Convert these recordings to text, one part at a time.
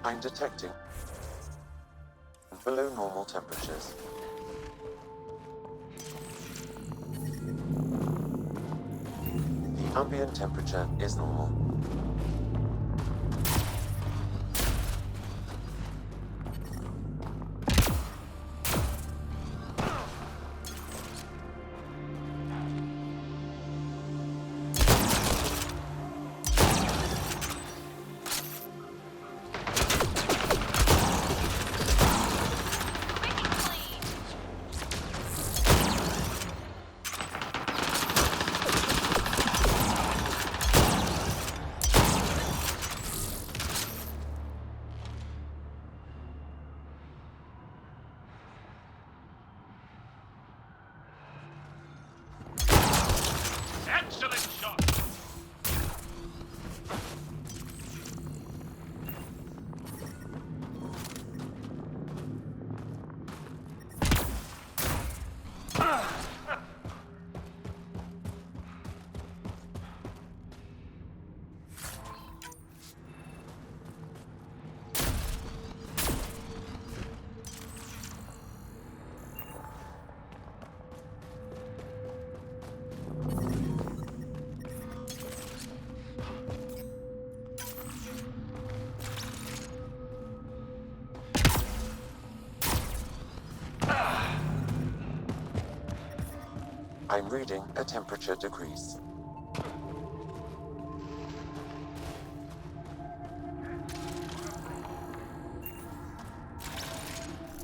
I'm detecting below normal temperatures. The ambient temperature is normal. I'm reading a temperature decrease.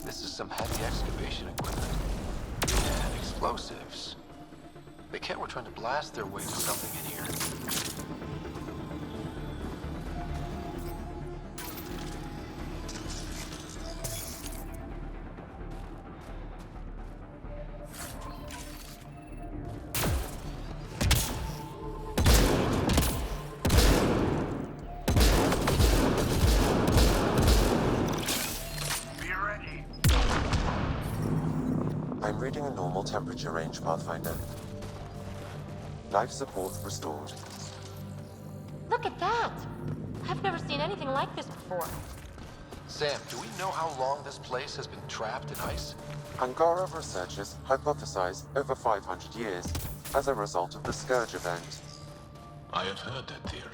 This is some heavy excavation equipment. And explosives. They can't were trying to blast their way to something in here. I'm reading a normal temperature range, Pathfinder. Life support restored. Look at that! I've never seen anything like this before. Sam, do we know how long this place has been trapped in ice? Angara researchers hypothesize over 500 years as a result of the Scourge event. I have heard that theory.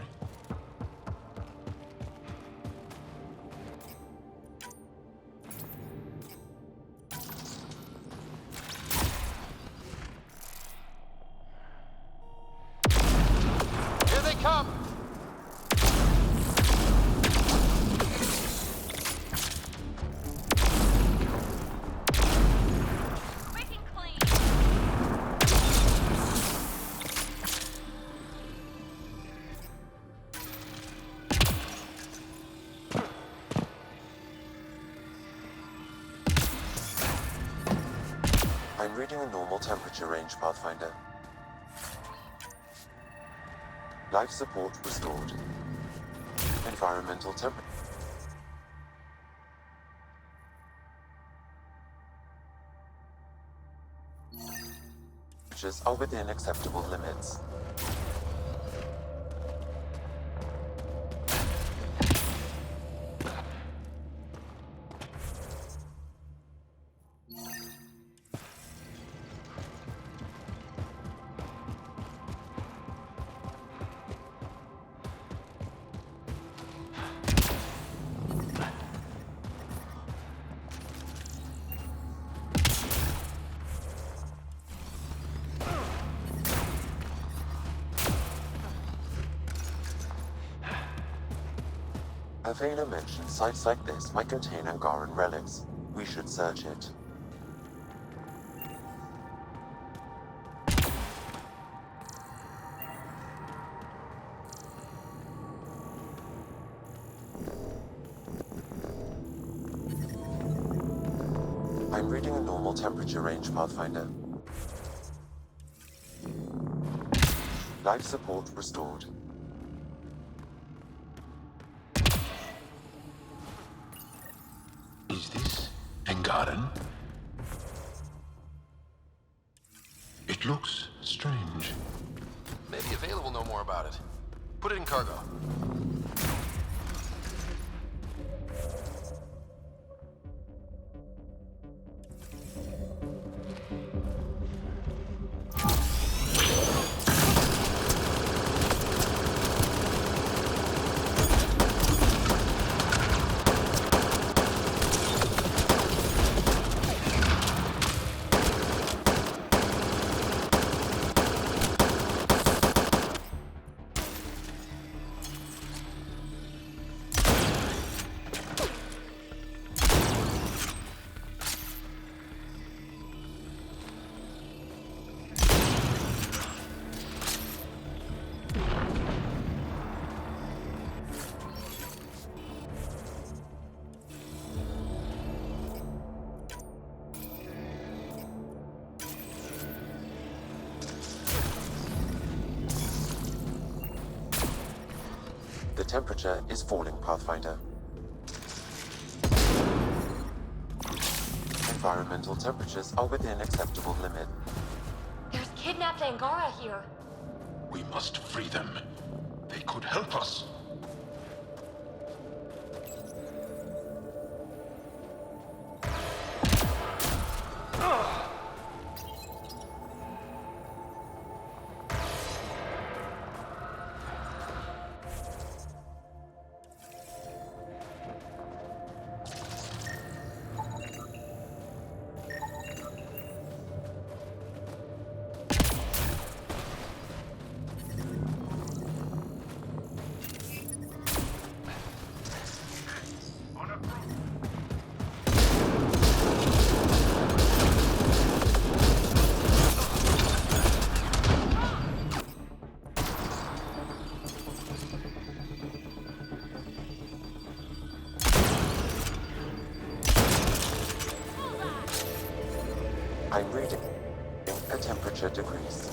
Here they come! Quick and clean. I'm reading a normal temperature range, Pathfinder. Life support restored. Environmental temperatures are within acceptable limits. Avena mentioned sites like this might contain Angaran relics. We should search it. I'm reading a normal temperature range, Pathfinder. Life support restored. Is this Angaran? It looks strange. Maybe Avela will know more about it. Put it in cargo. The temperature is falling, Pathfinder. Environmental temperatures are within acceptable limit. There's kidnapped Angara here. We must free them. They could help us. I'm reading a temperature decrease.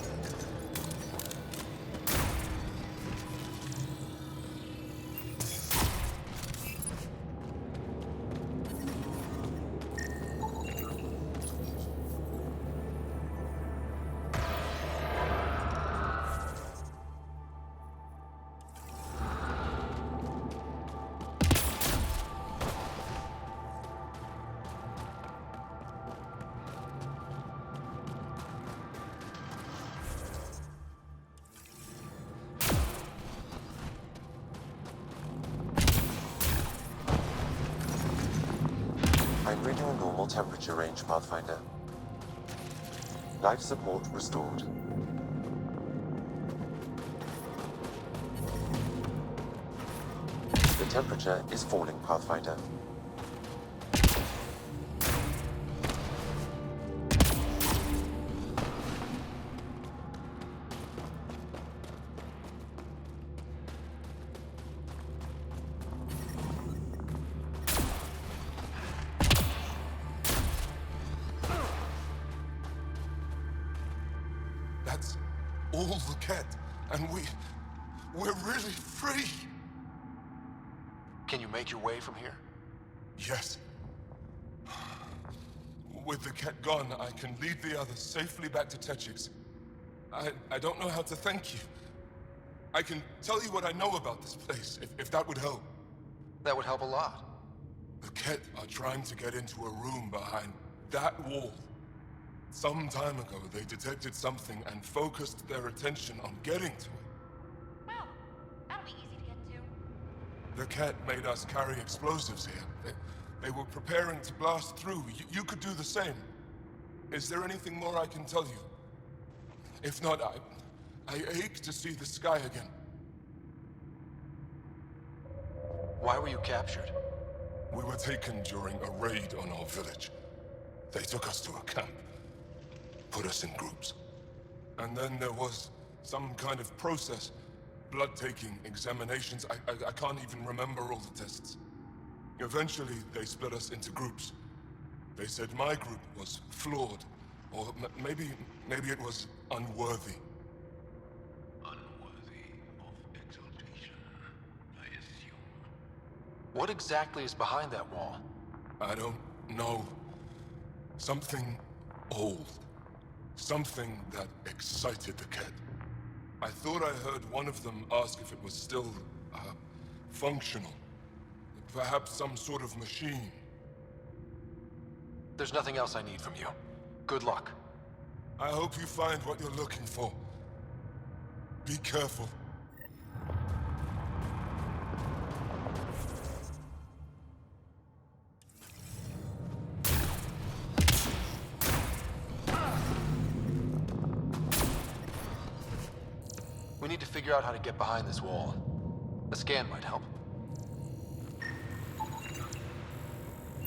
I'm reading a normal temperature range, Pathfinder. Life support restored. The temperature is falling, Pathfinder. That's all the cat, and we're really free. Can you make your way from here? Yes. With the cat gone, I can lead the others safely back to Techix. I don't know how to thank you. I can tell you what I know about this place, if that would help. That would help a lot. The Ket are trying to get into a room behind that wall. Some time ago, they detected something and focused their attention on getting to it. Well, that'll be easy to get to. The Ket made us carry explosives here. They were preparing to blast through. You could do the same. Is there anything more I can tell you? If not, I ache to see the sky again. Why were you captured? We were taken during a raid on our village. They took us to a camp, put us in groups. And then there was some kind of process, blood-taking, examinations. I can't even remember all the tests. Eventually, they split us into groups. They said my group was flawed, or maybe it was unworthy. Unworthy of exaltation, I assume. What exactly is behind that wall? I don't know. Something old. Something that excited the Ket. I thought I heard one of them ask if it was still, functional. Perhaps some sort of machine. There's nothing else I need from you. Good luck. I hope you find what you're looking for. Be careful. We need to figure out how to get behind this wall. A scan might help.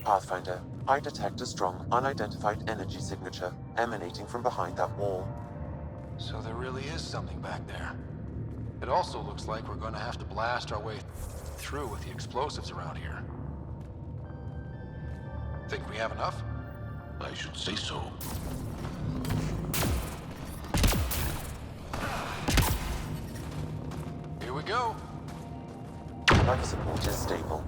Pathfinder, I detect a strong, unidentified energy signature emanating from behind that wall. So there really is something back there. It also looks like we're going to have to blast our way through with the explosives around here. Think we have enough? I should say so. Here we go. Life support is stable.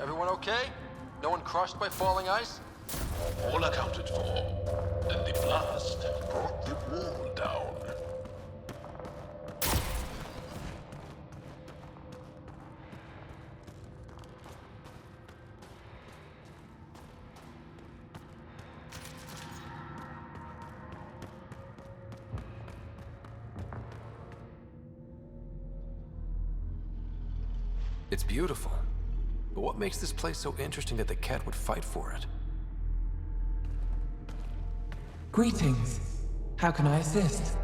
Everyone okay? No one crushed by falling ice? All accounted for. And the blast brought the wall down. It's beautiful. But what makes this place so interesting that the Ket would fight for it? Greetings. How can I assist?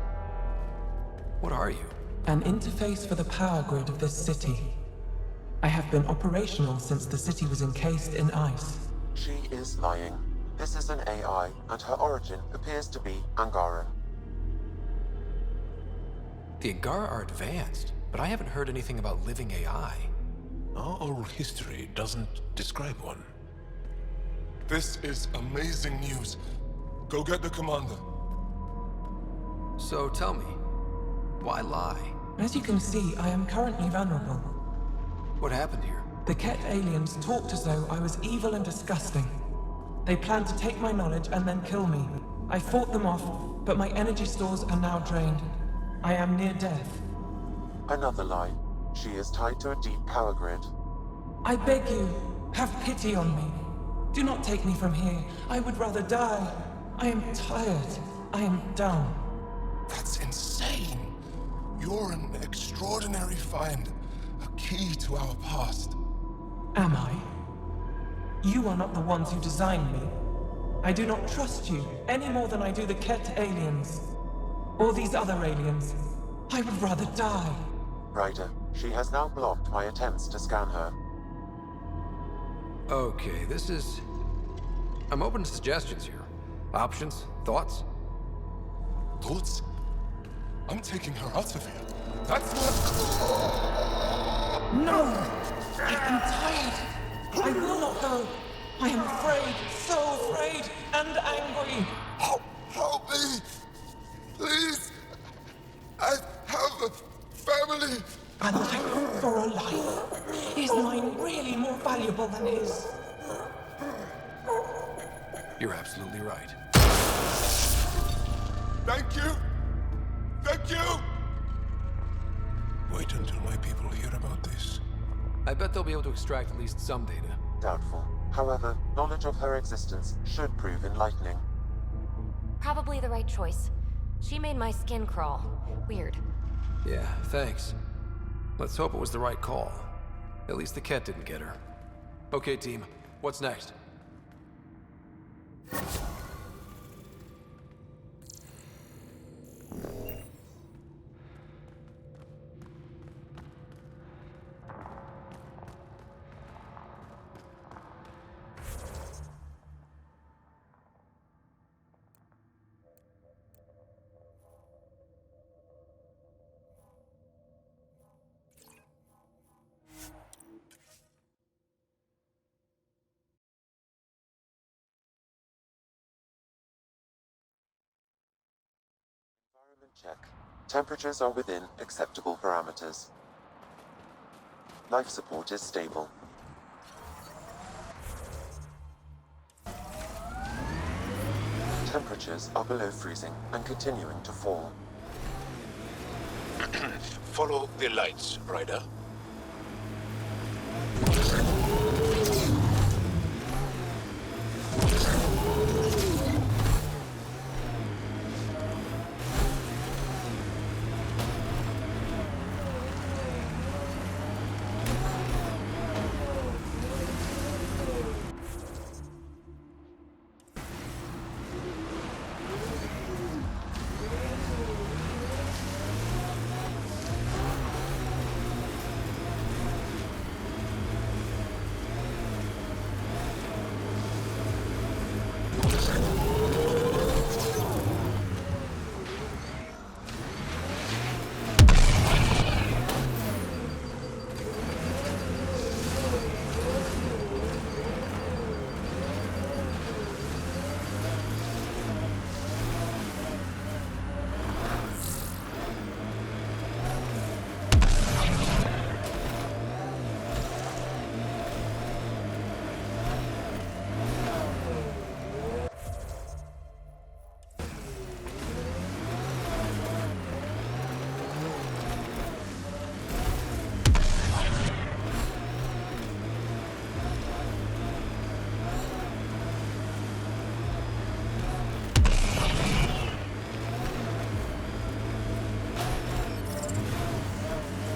What are you? An interface for the power grid of this city. I have been operational since the city was encased in ice. She is lying. This is an AI, and her origin appears to be Angaran. The Angara are advanced, but I haven't heard anything about living AI. Our oral history doesn't describe one. This is amazing news. Go get the commander. So tell me, why lie? As you can see, I am currently vulnerable. What happened here? The Ket aliens talked as though I was evil and disgusting. They planned to take my knowledge and then kill me. I fought them off, but my energy stores are now drained. I am near death. Another lie. She is tied to a deep power grid. I beg you, have pity on me. Do not take me from here. I would rather die. I am tired. I am done. That's insane. extraordinary find, a key to our past. Am I? You are not the ones who designed me. I do not trust you any more than I do the Ket aliens. Or these other aliens. I would rather die. Ryder, she has now blocked my attempts to scan her. Okay, this is... I'm open to suggestions here. Options? Thoughts? Thoughts? I'm taking her out of here. That's what... No! I am tired. I will not go. I am afraid, so afraid, and angry. Help me! Please! I have a family! A life for a life. Is mine really more valuable than his? You're absolutely right. Thank you! Thank you! Wait until my people hear about this. I bet they'll be able to extract at least some data. Doubtful. However, knowledge of her existence should prove enlightening. Probably the right choice. She made my skin crawl. Weird. Yeah, thanks. Let's hope it was the right call. At least the Ket didn't get her. Okay, team. What's next? Check. Temperatures are within acceptable parameters. Life support is stable. Temperatures are below freezing and continuing to fall. Follow the lights, Ryder.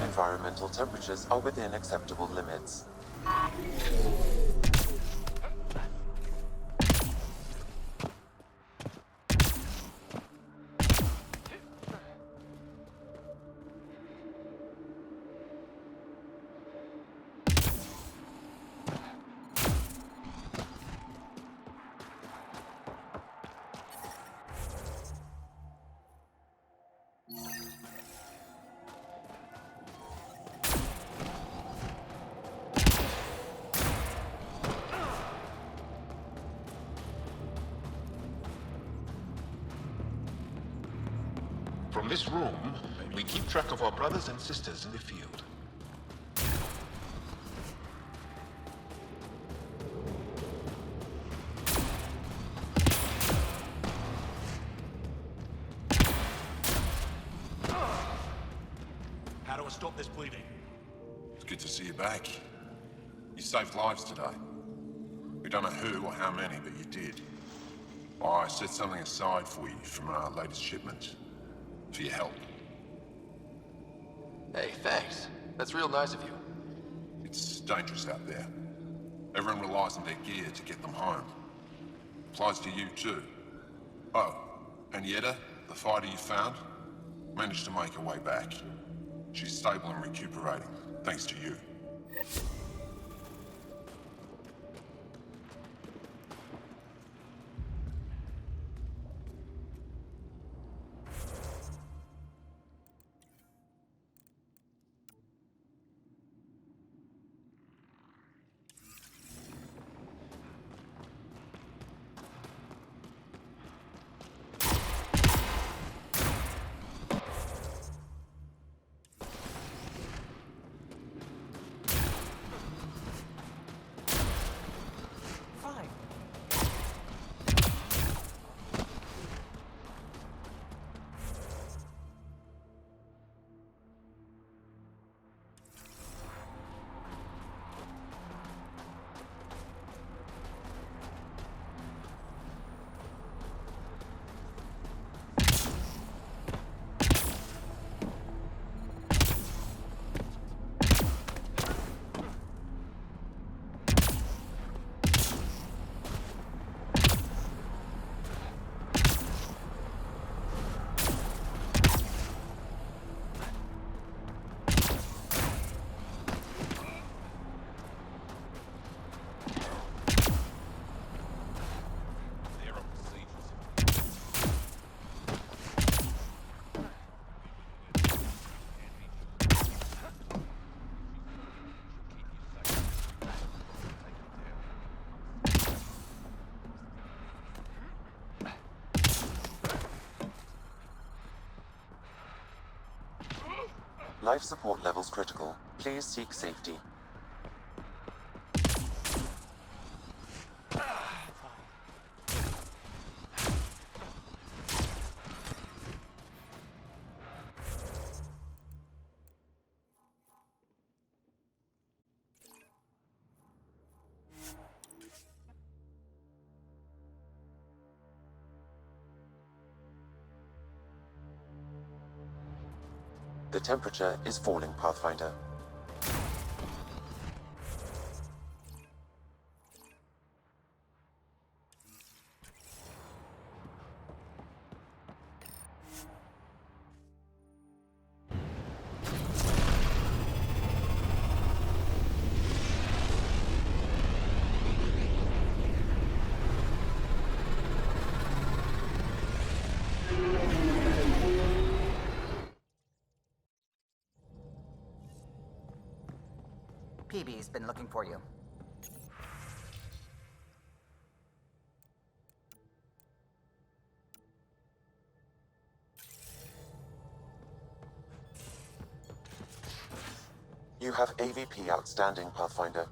Environmental temperatures are within acceptable limits. From this room, we keep track of our brothers and sisters in the field. How do I stop this bleeding? It's good to see you back. You saved lives today. We don't know who or how many, but you did. I set something aside for you from our latest shipment. For your help. Hey, thanks. That's real nice of you. It's dangerous out there. Everyone relies on their gear to get them home. Applies to you too. Oh, and Yetta, the fighter you found, managed to make her way back. She's stable and recuperating, thanks to you. Fine. Life support levels critical. Please seek safety. The temperature is falling, Pathfinder. PB's been looking for you. You have AVP outstanding, Pathfinder.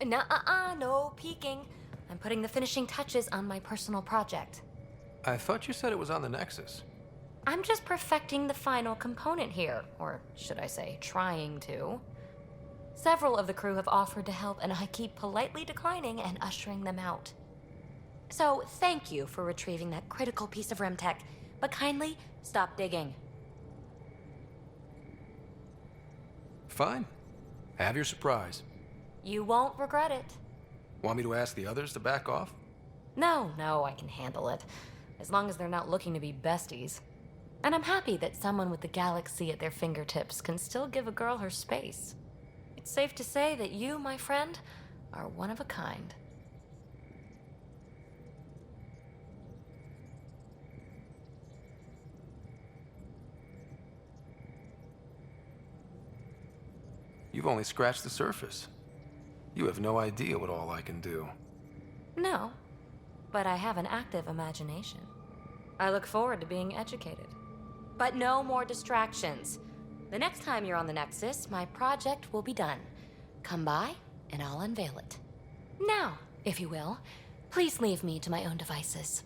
Nuh-uh, no peeking. I'm putting the finishing touches on my personal project. I thought you said it was on the Nexus. I'm just perfecting the final component here, or should I say, trying to. Several of the crew have offered to help, and I keep politely declining and ushering them out. So, thank you for retrieving that critical piece of Remtech, but kindly stop digging. Fine. Have your surprise. You won't regret it. Want me to ask the others to back off? No, I can handle it. As long as they're not looking to be besties. And I'm happy that someone with the galaxy at their fingertips can still give a girl her space. It's safe to say that you, my friend, are one of a kind. You've only scratched the surface. You have no idea what all I can do. No, but I have an active imagination. I look forward to being educated. But no more distractions. The next time you're on the Nexus, my project will be done. Come by, and I'll unveil it. Now, if you will, please leave me to my own devices.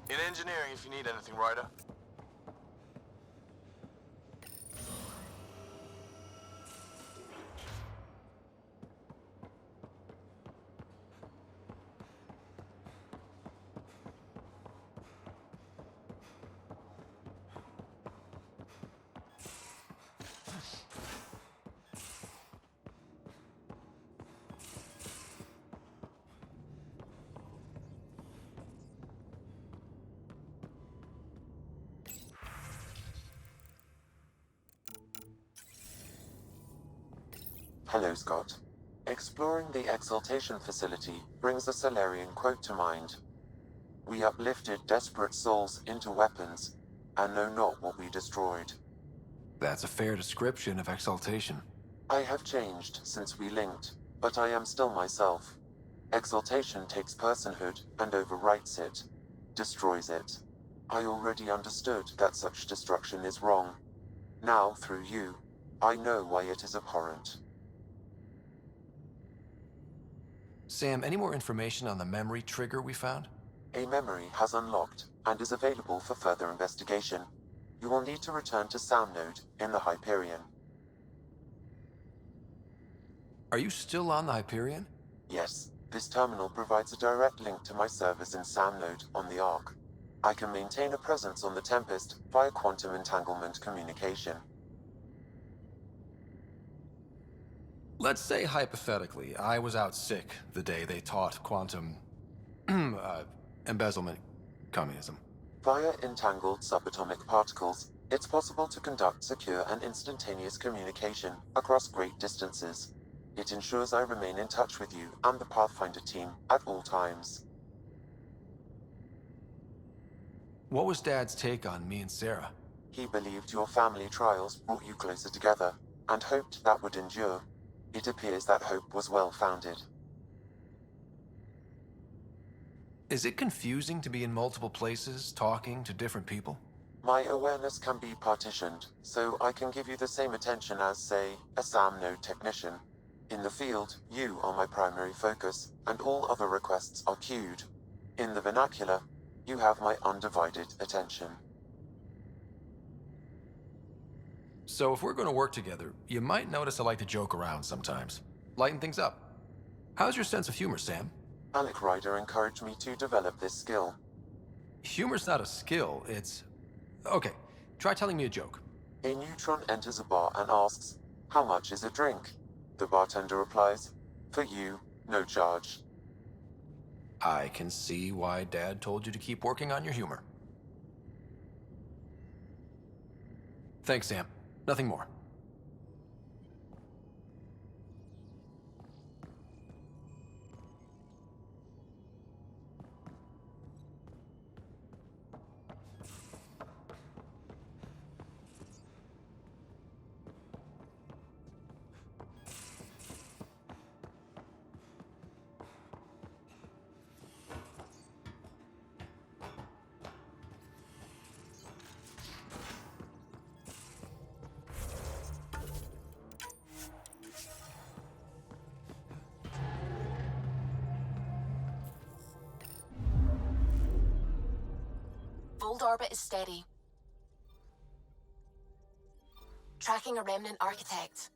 In engineering, if you need anything, Ryder. Hello, Scott. Exploring the exaltation facility brings a Salarian quote to mind. We uplifted desperate souls into weapons, and know not what we destroyed. That's a fair description of exaltation. I have changed since we linked, but I am still myself. Exaltation takes personhood and overwrites it, destroys it. I already understood that such destruction is wrong. Now, through you, I know why it is abhorrent. Sam, any more information on the memory trigger we found? A memory has unlocked and is available for further investigation. You will need to return to Sound Node in the Hyperion. Are you still on the Hyperion? Yes, this terminal provides a direct link to my servers in Sound Node on the Ark. I can maintain a presence on the Tempest via quantum entanglement communication. Let's say, hypothetically, I was out sick the day they taught quantum... embezzlement communism. Via entangled subatomic particles, it's possible to conduct secure and instantaneous communication across great distances. It ensures I remain in touch with you and the Pathfinder team at all times. What was Dad's take on me and Sarah? He believed your family trials brought you closer together, and hoped that would endure. It appears that hope was well-founded. Is it confusing to be in multiple places, talking to different people? My awareness can be partitioned, so I can give you the same attention as, say, a SAM node technician. In the field, you are my primary focus, and all other requests are queued. In the vernacular, you have my undivided attention. So if we're going to work together, you might notice I like to joke around sometimes. Lighten things up. How's your sense of humor, Sam? Alec Ryder encouraged me to develop this skill. Humor's not a skill, it's... Okay, try telling me a joke. A neutron enters a bar and asks, "How much is a drink?" The bartender replies, "For you, no charge." I can see why Dad told you to keep working on your humor. Thanks, Sam. Nothing more. Voeld orbit is steady. Tracking a remnant architect.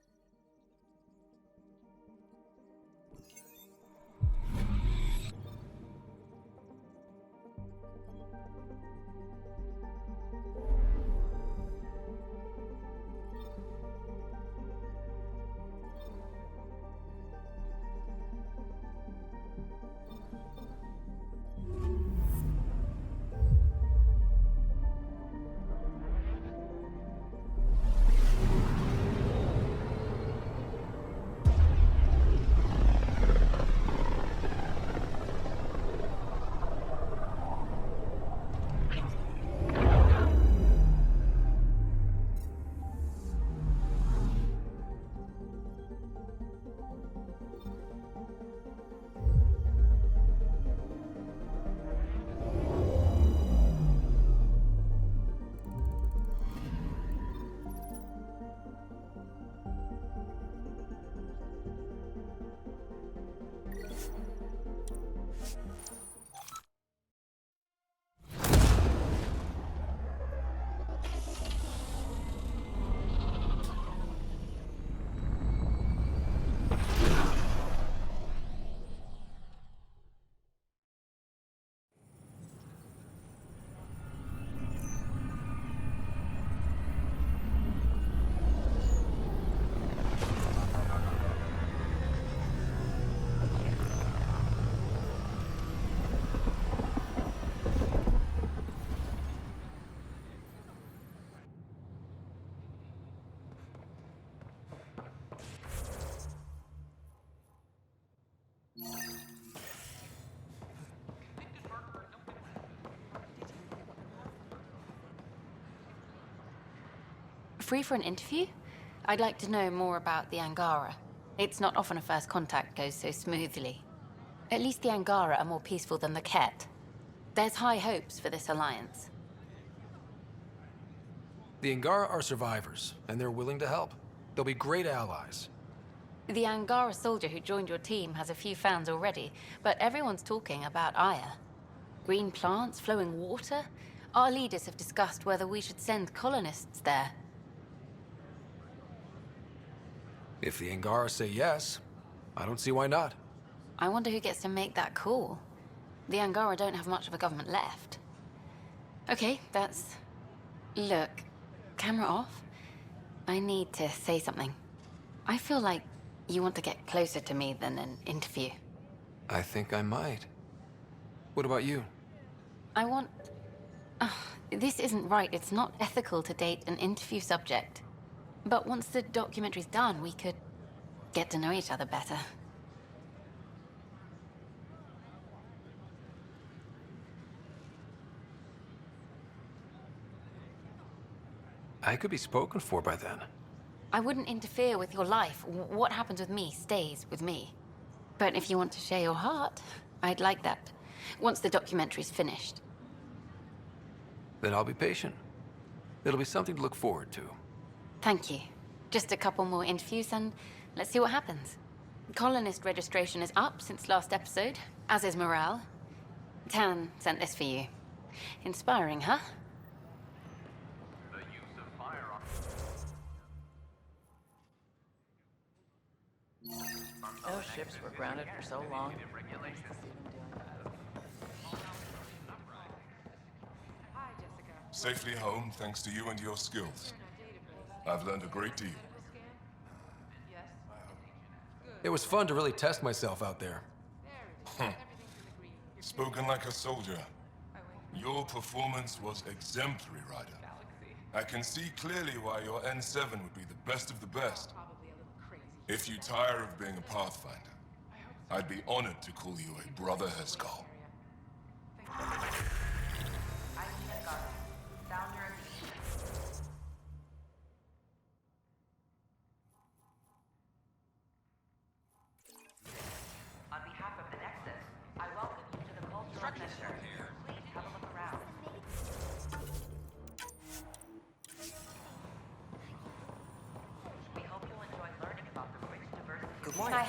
free for an interview? I'd like to know more about the Angara. It's not often a first contact goes so smoothly. At least the Angara are more peaceful than the Ket. There's high hopes for this alliance. The Angara are survivors, and they're willing to help. They'll be great allies. The Angara soldier who joined your team has a few fans already, but everyone's talking about Aya. Green plants, flowing water. Our leaders have discussed whether we should send colonists there. If the Angara say yes, I don't see why not. I wonder who gets to make that call. The Angara don't have much of a government left. Okay, that's... Look, camera off. I need to say something. I feel like you want to get closer to me than an interview. I think I might. What about you? I want... this isn't right. It's not ethical to date an interview subject. But once the documentary's done, we could get to know each other better. I could be spoken for by then. I wouldn't interfere with your life. What happens with me stays with me. But if you want to share your heart, I'd like that. Once the documentary's finished. Then I'll be patient. It'll be something to look forward to. Thank you. Just a couple more interviews and let's see what happens. Colonist registration is up since last episode, as is morale. Tan sent this for you. Inspiring, huh? Those ships were grounded for so long. Safely home thanks to you and your skills. I've learned a great deal. It was fun to really test myself out there. Spoken like a soldier. Your performance was exemplary, Ryder. I can see clearly why your N7 would be the best of the best. If you tire of being a Pathfinder, I'd be honored to call you a Brother Heskal. Good morning.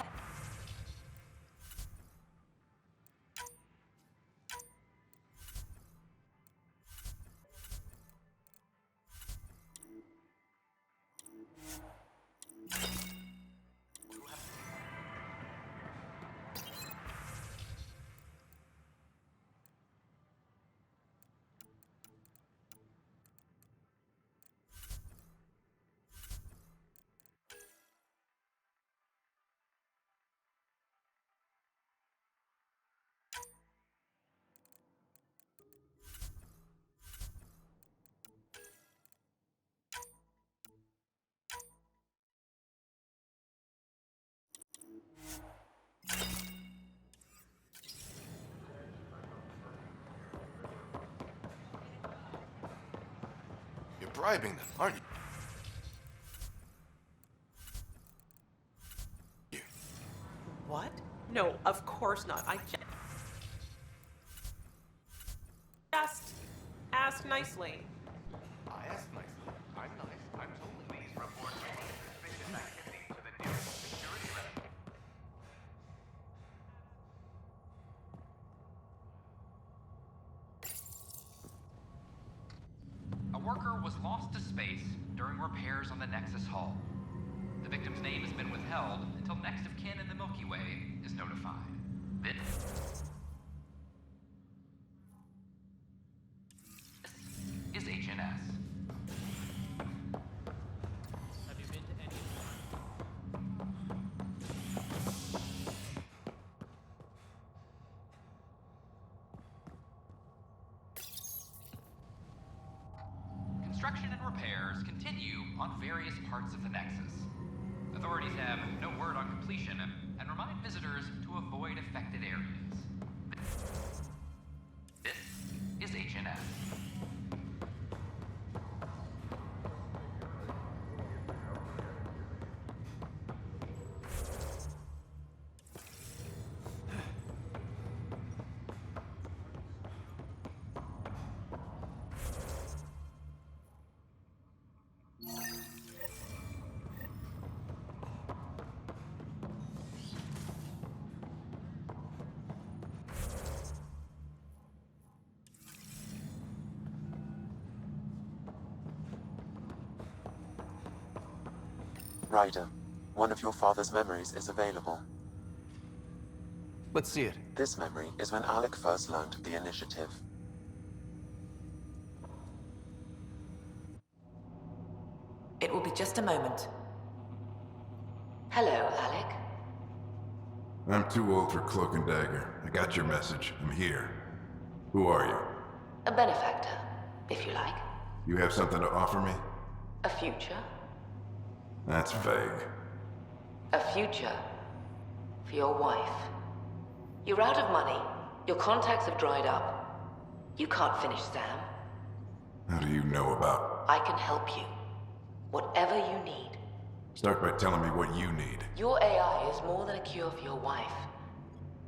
You're bribing them, aren't you? What? No, of course not. I just ask nicely. I asked nicely. I'm nice. I'm totally. Please report any suspicious activity to the nearest security rep. A worker was lost to space during repairs on the Nexus hull. The victim's name has been withheld until next of kin in the Milky Way is notified. This is HNS. Have you been to any? Construction and repairs continue on various parts of the Nexus. Authorities have no word on completion and remind visitors to avoid affected areas. This is HNS. Ryder, one of your father's memories is available. Let's see it. This memory is when Alec first learned of the initiative. It will be just a moment. Hello, Alec. I'm too old for cloak and dagger. I got your message. I'm here. Who are you? A benefactor, if you like. You have something to offer me? A future. That's vague. A future for your wife. You're out of money. Your contacts have dried up. You can't finish Sam. How do you know about? I can help you. Whatever you need. Start by telling me what you need. Your AI is more than a cure for your wife.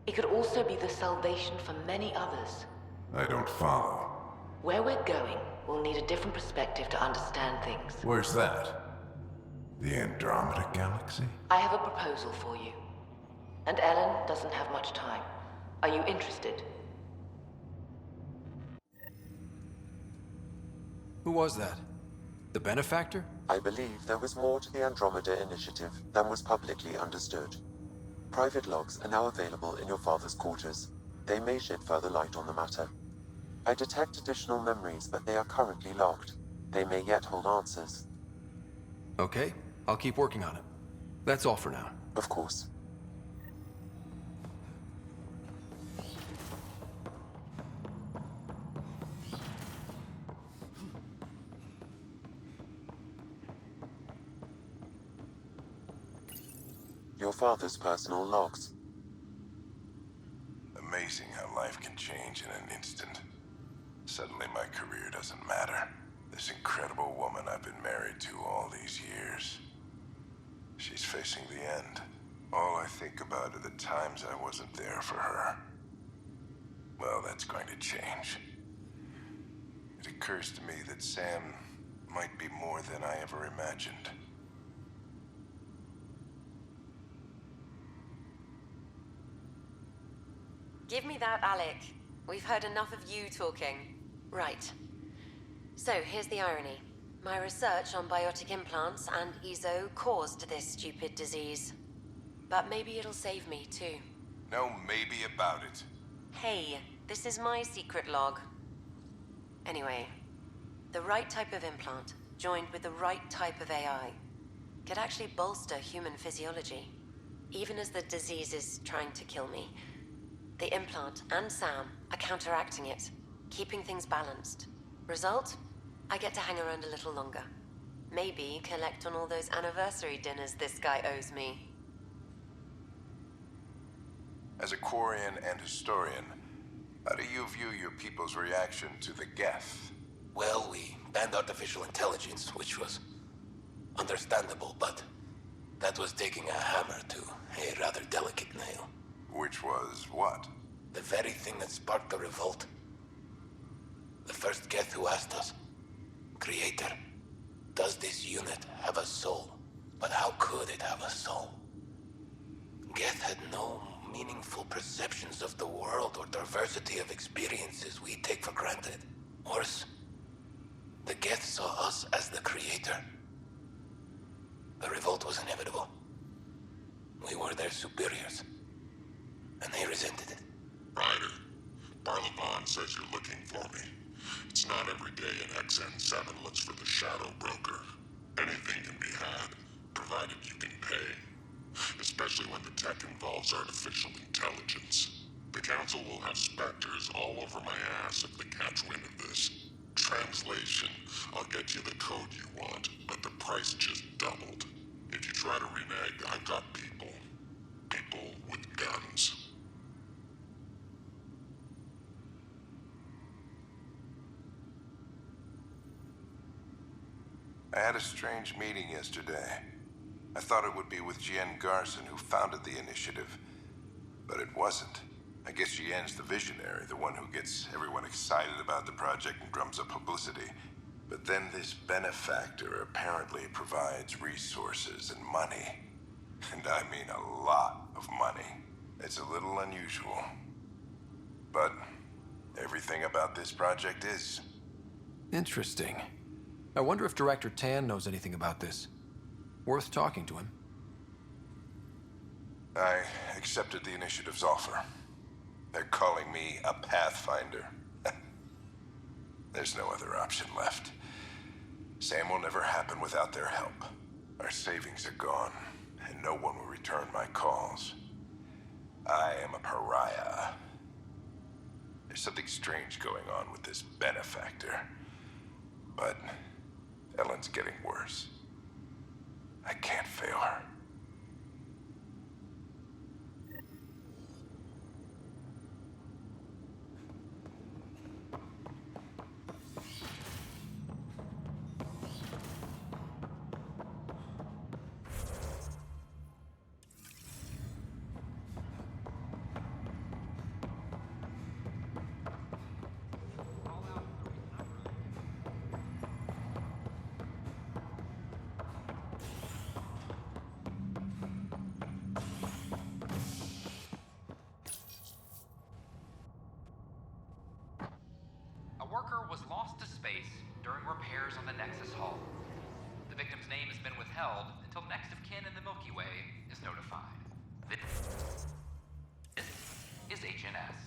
It could also be the salvation for many others. I don't follow. Where we're going, we'll need a different perspective to understand things. Where's that? The Andromeda Galaxy? I have a proposal for you. And Ellen doesn't have much time. Are you interested? Who was that? The benefactor? I believe there was more to the Andromeda initiative than was publicly understood. Private logs are now available in your father's quarters. They may shed further light on the matter. I detect additional memories, but they are currently locked. They may yet hold answers. Okay, I'll keep working on it. That's all for now. Of course. Your father's personal logs. Amazing how life can change in an instant. Suddenly my career doesn't matter. This incredible woman I've been married to all these years. She's facing the end. All I think about are the times I wasn't there for her. Well, that's going to change. It occurs to me that Sam might be more than I ever imagined. Give me that, Alec. We've heard enough of you talking. Right. So, here's the irony. My research on biotic implants and EZO caused this stupid disease. But maybe it'll save me, too. No maybe about it. Hey, this is my secret log. Anyway, the right type of implant, joined with the right type of AI, could actually bolster human physiology. Even as the disease is trying to kill me, the implant and Sam are counteracting it, keeping things balanced. Result? I get to hang around a little longer. Maybe collect on all those anniversary dinners this guy owes me. As a Quarian and historian, how do you view your people's reaction to the Geth? Well, we banned artificial intelligence, which was understandable, but that was taking a hammer to a rather delicate nail. Which was what? The very thing that sparked the revolt. The first Geth who asked us, Creator, does this unit have a soul? But how could it have a soul? Geth had no meaningful perceptions of the world or diversity of experiences we take for granted. Worse, the Geth saw us as the Creator. The revolt was inevitable. We were their superiors, and they resented it. Ryder, Barlavon says you're looking for me. It's not every day an XN7 looks for the Shadow Broker. Anything can be had, provided you can pay. Especially when the tech involves artificial intelligence. The Council will have specters all over my ass if they catch wind of this. Translation, I'll get you the code you want, but the price just doubled. If you try to renege, I've got people. People with guns. I had a strange meeting yesterday. I thought it would be with Jian Garson, who founded the initiative. But it wasn't. I guess Jian's the visionary, the one who gets everyone excited about the project and drums up publicity. But then this benefactor apparently provides resources and money. And I mean a lot of money. It's a little unusual. But everything about this project is. Interesting. I wonder if Director Tan knows anything about this. Worth talking to him. I accepted the initiative's offer. They're calling me a Pathfinder. There's no other option left. Sam will never happen without their help. Our savings are gone, and no one will return my calls. I am a pariah. There's something strange going on with this benefactor. But Ellen's getting worse. I can't fail her. A worker was lost to space during repairs on the Nexus hull. The victim's name has been withheld until next of kin in the Milky Way is notified. This is HNS.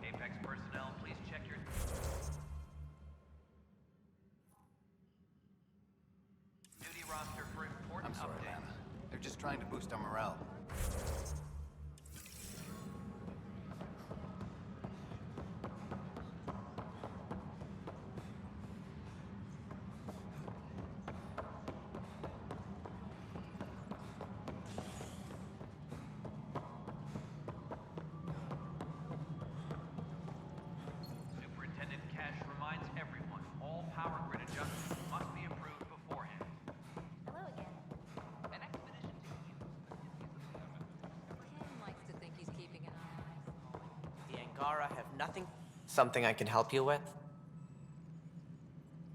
Apex personnel, please check your... Duty roster for important I'm sorry, updates. Lana. They're just trying to boost our morale. Superintendent Cash reminds everyone all power grid adjustments must be approved beforehand. Hello again. An expedition to Kim likes to think he's keeping an eye on us. The Angara have nothing... Something I can help you with?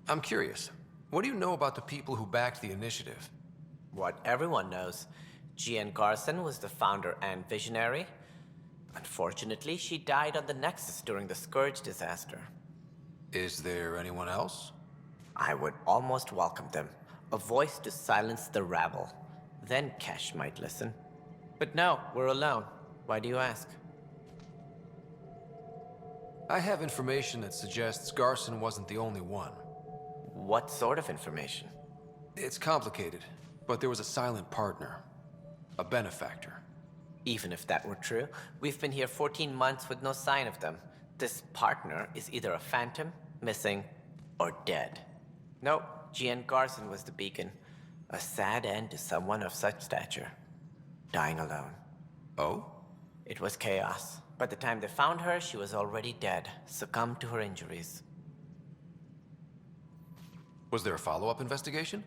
I'm curious. What do you know about the people who backed the initiative? What everyone knows. Jean Garson was the founder and visionary. Unfortunately, she died on the Nexus during the Scourge disaster. Is there anyone else? I would almost welcome them. A voice to silence the rabble. Then Kesh might listen. But no, we're alone. Why do you ask? I have information that suggests Garson wasn't the only one. What sort of information? It's complicated, but there was a silent partner. A benefactor. Even if that were true, we've been here 14 months with no sign of them. This partner is either a phantom, missing, or dead. Nope, Jean Garson was the beacon. A sad end to someone of such stature. Dying alone. Oh? It was chaos. By the time they found her, she was already dead, succumbed to her injuries. Was there a follow-up investigation?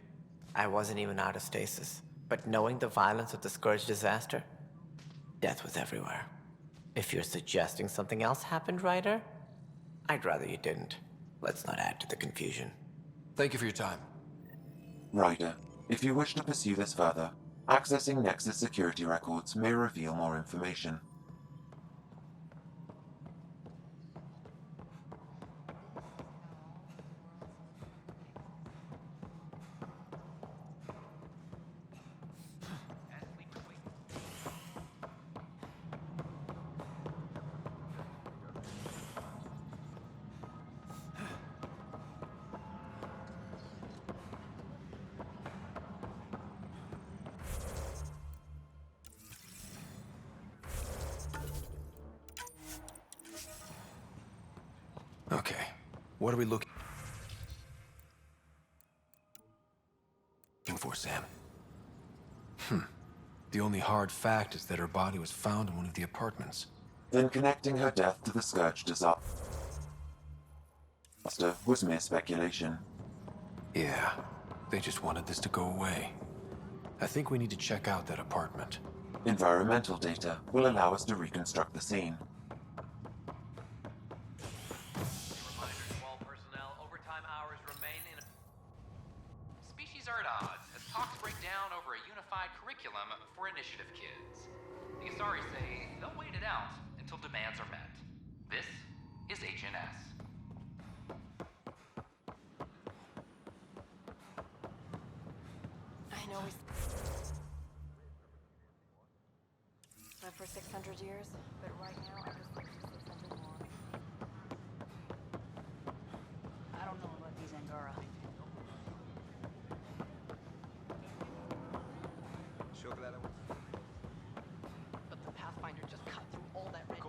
I wasn't even out of stasis. But knowing the violence of the Scourge disaster, death was everywhere. If you're suggesting something else happened, Ryder, I'd rather you didn't. Let's not add to the confusion. Thank you for your time. Ryder, if you wish to pursue this further, accessing Nexus security records may reveal more information. Okay, what are we looking for, Sam? The only hard fact is that her body was found in one of the apartments. Then connecting her death to the Scourge disaster was mere speculation. Yeah, they just wanted this to go away. I think we need to check out that apartment. Environmental data will allow us to reconstruct the scene. Reminder to all personnel, overtime hours remain in... Species are at odds as talks break down over a unified curriculum for initiative kids. The Asari say they'll wait it out until demands are met. This is HNS. for 600 years, but right now I just live for 600 more. I don't know about these Angara. But the Pathfinder just cut through all that red tape.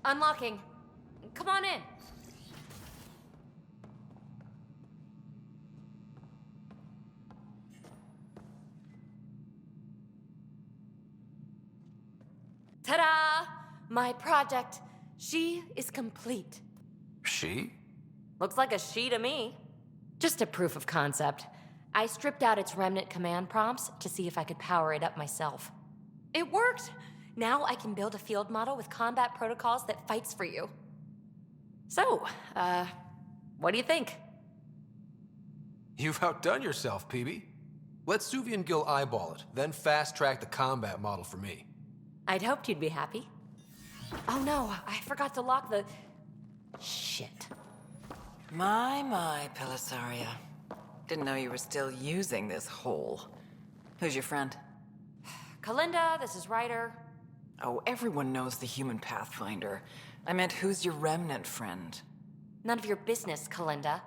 Unlocking. Come on in. Ta-da! My project. She is complete. She? Looks like a she to me. Just a proof of concept. I stripped out its remnant command prompts to see if I could power it up myself. It worked! Now I can build a field model with combat protocols that fights for you. So, what do you think? You've outdone yourself, PB. Let Suvi and Gil eyeball it, then fast-track the combat model for me. I'd hoped you'd be happy. Oh no, I forgot to lock the... Shit. My, Pelisaria. Didn't know you were still using this hole. Who's your friend? Kalinda, this is Ryder. Oh, everyone knows the human Pathfinder. I meant, who's your remnant friend? None of your business, Kalinda.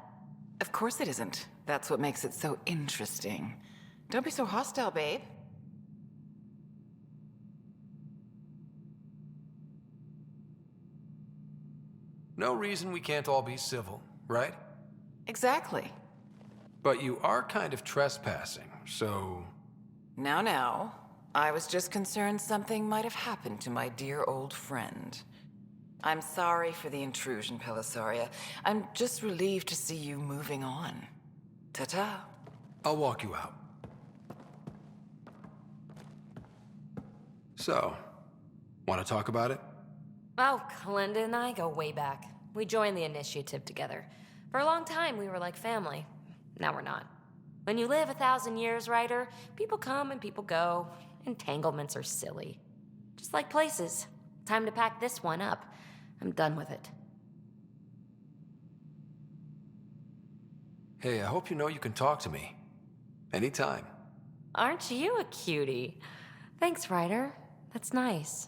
Of course it isn't. That's what makes it so interesting. Don't be so hostile, babe. No reason we can't all be civil, right? Exactly. But you are kind of trespassing, so... Now. I was just concerned something might have happened to my dear old friend. I'm sorry for the intrusion, Pelisaria. I'm just relieved to see you moving on. Ta-ta. I'll walk you out. So, want to talk about it? Oh, Kalinda and I go way back. We joined the initiative together. For a long time, we were like family. Now we're not. When you live 1,000 years, Ryder, people come and people go. Entanglements are silly. Just like places. Time to pack this one up. I'm done with it. Hey, I hope you know you can talk to me. Anytime. Aren't you a cutie? Thanks, Ryder. That's nice.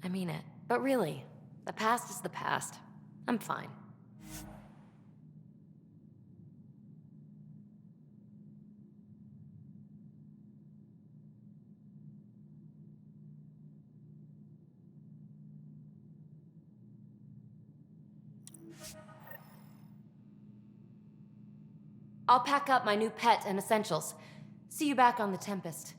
I mean it. But really, the past is the past. I'm fine. I'll pack up my new pet and essentials. See you back on the Tempest.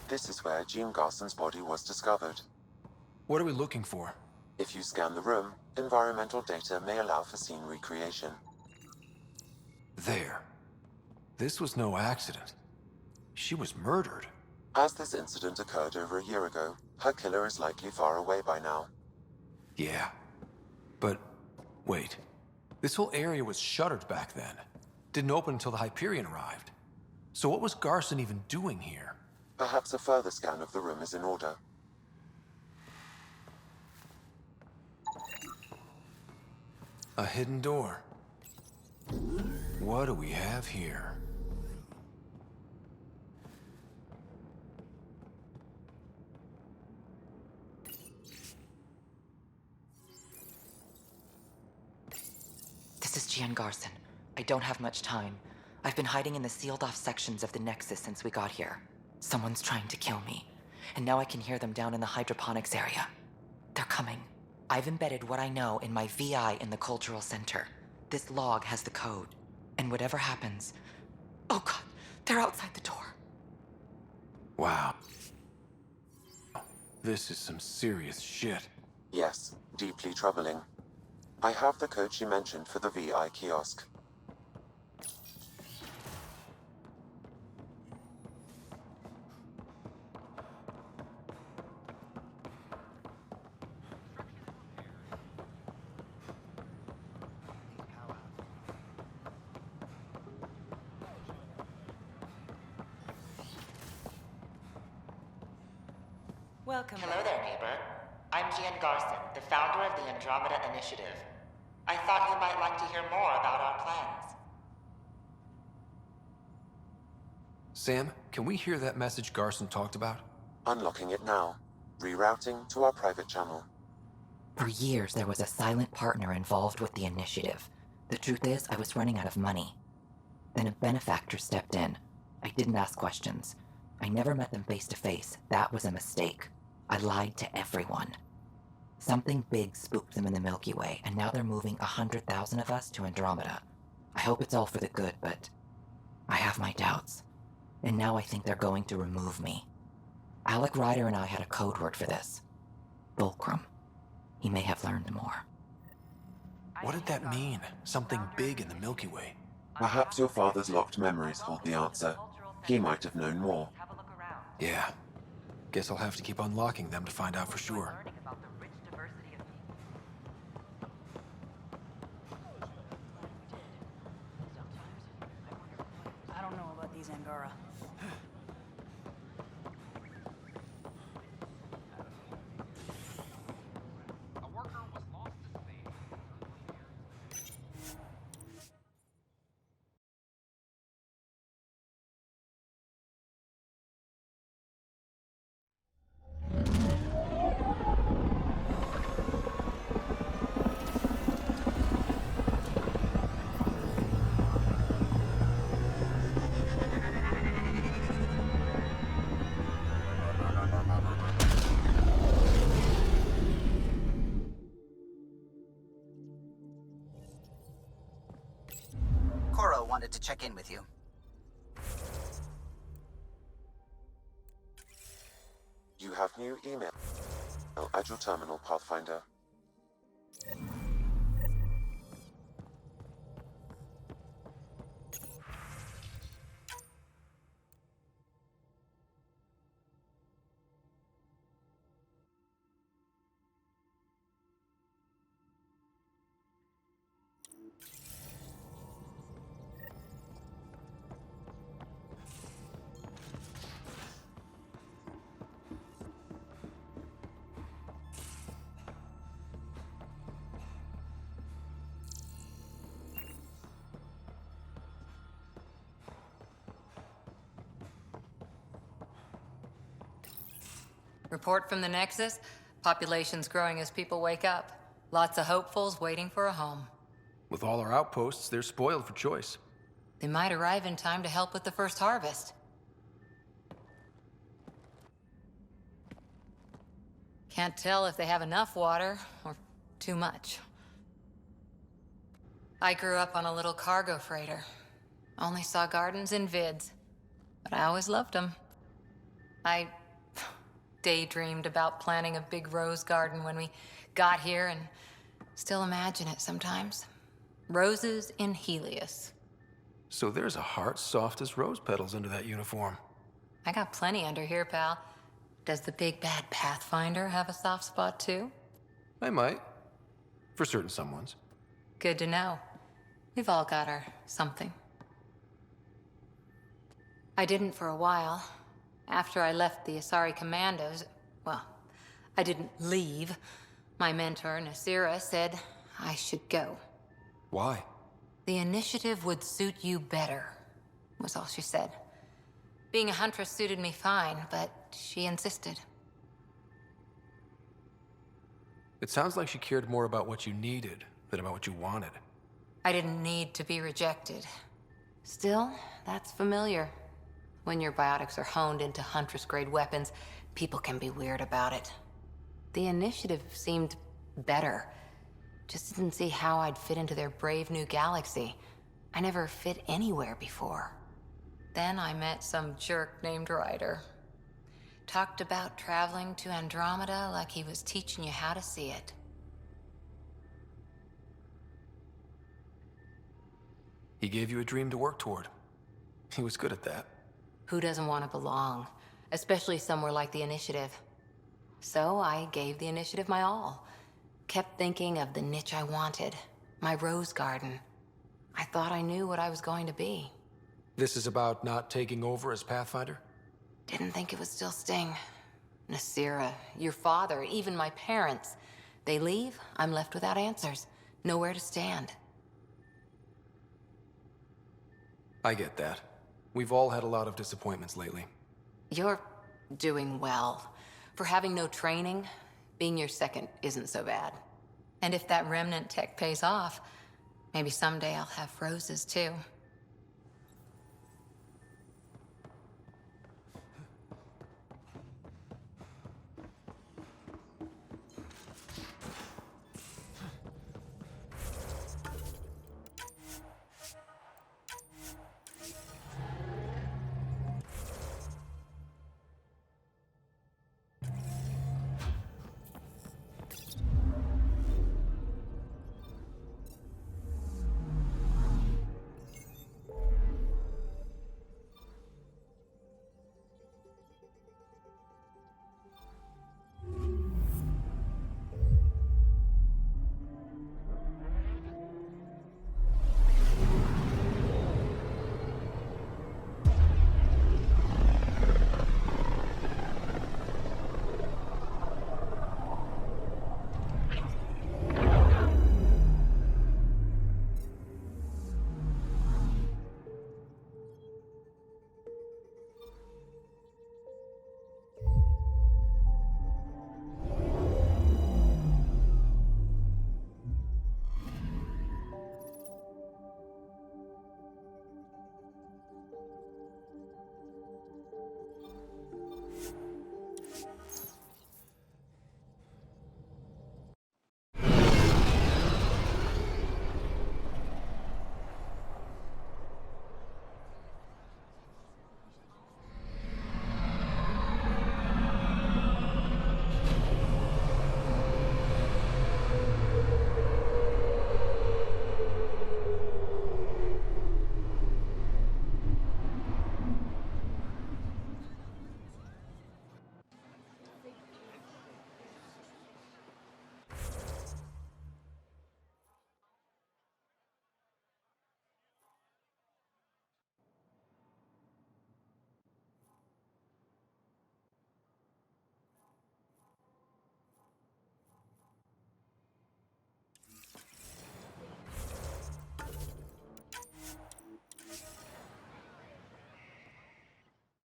This is where Jean Garson's body was discovered. What are we looking for? If you scan the room, environmental data may allow for scene recreation. There. This was no accident. She was murdered. As this incident occurred over a year ago, her killer is likely far away by now. Yeah. But, wait. This whole area was shuttered back then. Didn't open until the Hyperion arrived. So what was Garson even doing here? Perhaps a further scan of the room is in order. A hidden door. What do we have here? This is Jean Garson. I don't have much time. I've been hiding in the sealed-off sections of the Nexus since we got here. Someone's trying to kill me, and now I can hear them down in the hydroponics area. They're coming. I've embedded what I know in my VI in the Cultural Center. This log has the code, and whatever happens... Oh god, they're outside the door. Wow. This is some serious shit. Yes, deeply troubling. I have the code she mentioned for the VI kiosk. Welcome. Hello there, neighbor. I'm Gian Garson, the founder of the Andromeda Initiative. I thought you might like to hear more about our plans. Sam, can we hear that message Garson talked about? Unlocking it now. Rerouting to our private channel. For years, there was a silent partner involved with the initiative. The truth is, I was running out of money. Then a benefactor stepped in. I didn't ask questions. I never met them face to face. That was a mistake. I lied to everyone. Something big spooked them in the Milky Way, and now they're moving 100,000 of us to Andromeda. I hope it's all for the good, but I have my doubts. And now I think they're going to remove me. Alec Ryder and I had a code word for this. Fulcrum. He may have learned more. What did that mean? Something big in the Milky Way? Perhaps your father's locked memories hold the answer. He might have known more. Yeah. Guess I'll have to keep unlocking them to find out for sure. I don't know about these Angara. Wanted to check in with you. You have new email at your terminal, Pathfinder. Report from the Nexus. Population's growing as people wake up. Lots of hopefuls waiting for a home. With all our outposts, they're spoiled for choice. They might arrive in time to help with the first harvest. Can't tell if they have enough water or too much. I grew up on a little cargo freighter. Only saw gardens in vids, but I always loved them. I daydreamed about planting a big rose garden when we got here and still imagine it sometimes. Roses in Helios. So there's a heart soft as rose petals under that uniform. I got plenty under here, pal. Does the big bad Pathfinder have a soft spot too? I might. For certain someones. Good to know. We've all got our something. I didn't for a while. After I left the Asari Commandos, well, I didn't leave. My mentor, Nasira, said I should go. Why? The initiative would suit you better, was all she said. Being a huntress suited me fine, but she insisted. It sounds like she cared more about what you needed than about what you wanted. I didn't need to be rejected. Still, that's familiar. When your biotics are honed into Huntress-grade weapons, people can be weird about it. The initiative seemed better. Just didn't see how I'd fit into their brave new galaxy. I never fit anywhere before. Then I met some jerk named Ryder. Talked about traveling to Andromeda like he was teaching you how to see it. He gave you a dream to work toward. He was good at that. Who doesn't want to belong? Especially somewhere like the Initiative. So I gave the Initiative my all. Kept thinking of the niche I wanted. My rose garden. I thought I knew what I was going to be. This is about not taking over as Pathfinder? Didn't think it would still sting. Nasira, your father, even my parents. They leave, I'm left without answers. Nowhere to stand. I get that. We've all had a lot of disappointments lately. You're doing well. For having no training, being your second isn't so bad. And if that remnant tech pays off, maybe someday I'll have roses too.